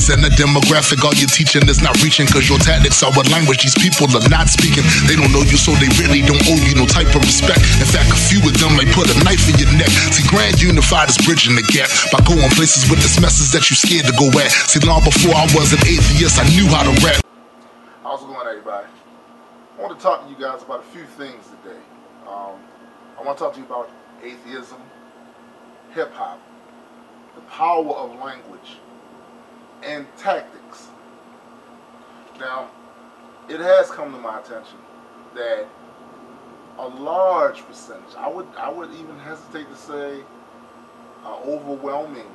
represent a demographic. All your teaching is not reaching, cause your tactics are what language these people are not speaking. They don't know you, so they really don't owe you no type of respect. In fact, a few of them may put a knife in your neck. See, Grand Unified is bridging the gap by going places with this message that you scared to go at. See, long before I was an atheist, I knew how to rap. How's it going, everybody? I want to talk to you guys about a few things today. I want to talk to you about atheism, hip-hop, the power of language, and tactics. Now, it has come to my attention that a large percentage, I would even hesitate to say an overwhelming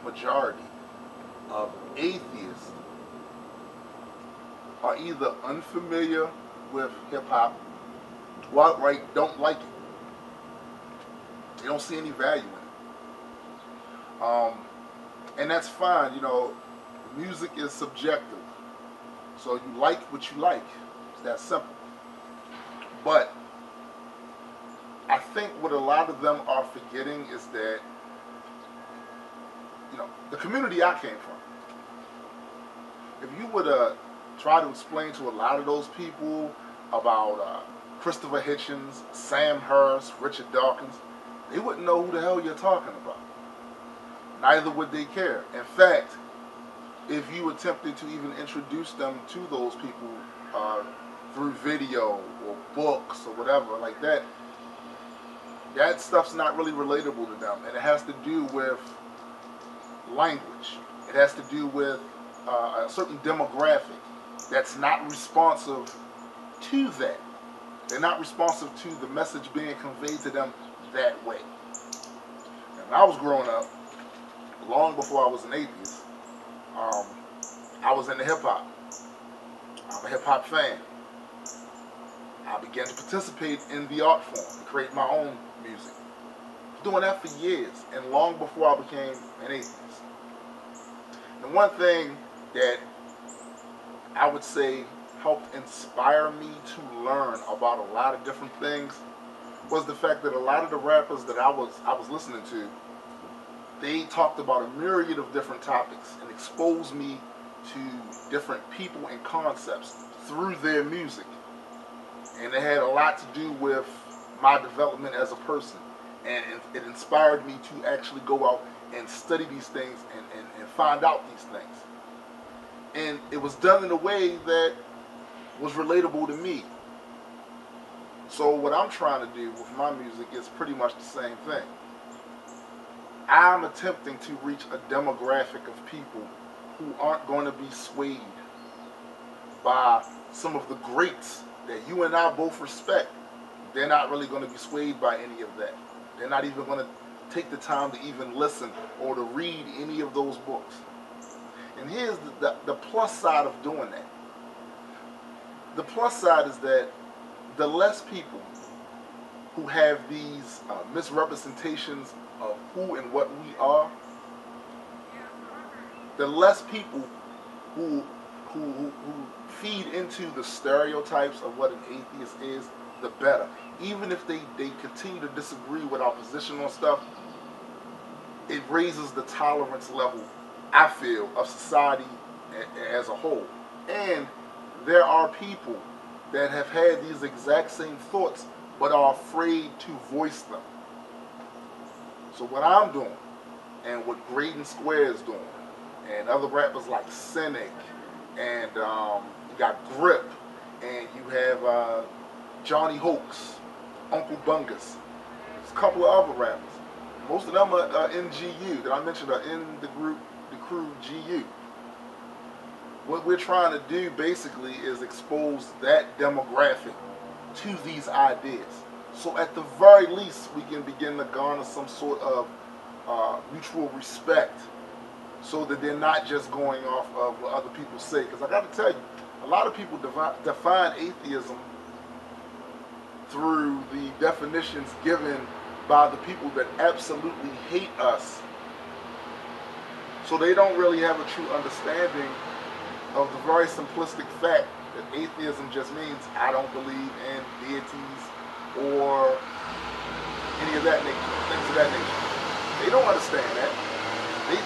majority of atheists are either unfamiliar with hip-hop or outright don't like it. They don't see any value in it. And that's fine, you know, music is subjective. So you like what you like. It's that simple. But I think what a lot of them are forgetting is that, you know, the community I came from, if you would try to explain to a lot of those people about Christopher Hitchens, Sam Harris, Richard Dawkins, they wouldn't know who the hell you're talking about. Neither would they care. In fact, if you attempted to even introduce them to those people through video or books or whatever like that, that stuff's not really relatable to them. And it has to do with language. It has to do with a certain demographic that's not responsive to that. They're not responsive to the message being conveyed to them that way. And when I was growing up, long before I was an atheist, I was into hip-hop. I'm a hip-hop fan. I began to participate in the art form and create my own music. Doing that for years, and long before I became an atheist. And one thing that I would say helped inspire me to learn about a lot of different things was the fact that a lot of the rappers that I was listening to, they talked about a myriad of different topics and exposed me to different people and concepts through their music. And it had a lot to do with my development as a person. And it inspired me to actually go out and study these things and find out these things. And it was done in a way that was relatable to me. So what I'm trying to do with my music is pretty much the same thing. I'm attempting to reach a demographic of people who aren't going to be swayed by some of the greats that you and I both respect. They're not really going to be swayed by any of that. They're not even going to take the time to even listen or to read any of those books. And here's the plus side of doing that. The plus side is that the less people who have these misrepresentations of who and what we are, the less people who feed into the stereotypes of what an atheist is, the better. Even if they continue to disagree with our position on stuff, it raises the tolerance level, I feel, of society as a whole. And there are people that have had these exact same thoughts but are afraid to voice them. So what I'm doing, and what Graydon Square is doing, and other rappers like Cynic, and you got Grip, and you have Johnny Hoax, Uncle Bungus, there's a couple of other rappers. Most of them are in GU, that I mentioned are in the crew GU. What we're trying to do basically is expose that demographic to these ideas. So at the very least, we can begin to garner some sort of mutual respect so that they're not just going off of what other people say. Because I got to tell you, a lot of people define atheism through the definitions given by the people that absolutely hate us. So they don't really have a true understanding of the very simplistic fact that atheism just means I don't believe in deities or any of that nature, things of that nature. They don't understand that.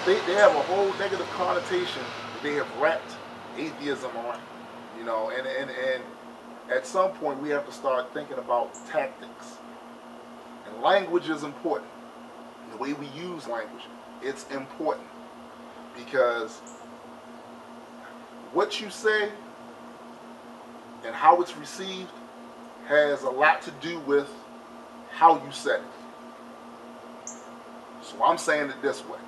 They have a whole negative connotation that they have wrapped atheism around. You know, and at some point we have to start thinking about tactics. And language is important. The way we use language, it's important. Because what you say and how it's received has a lot to do with how you said it. So I'm saying it this way.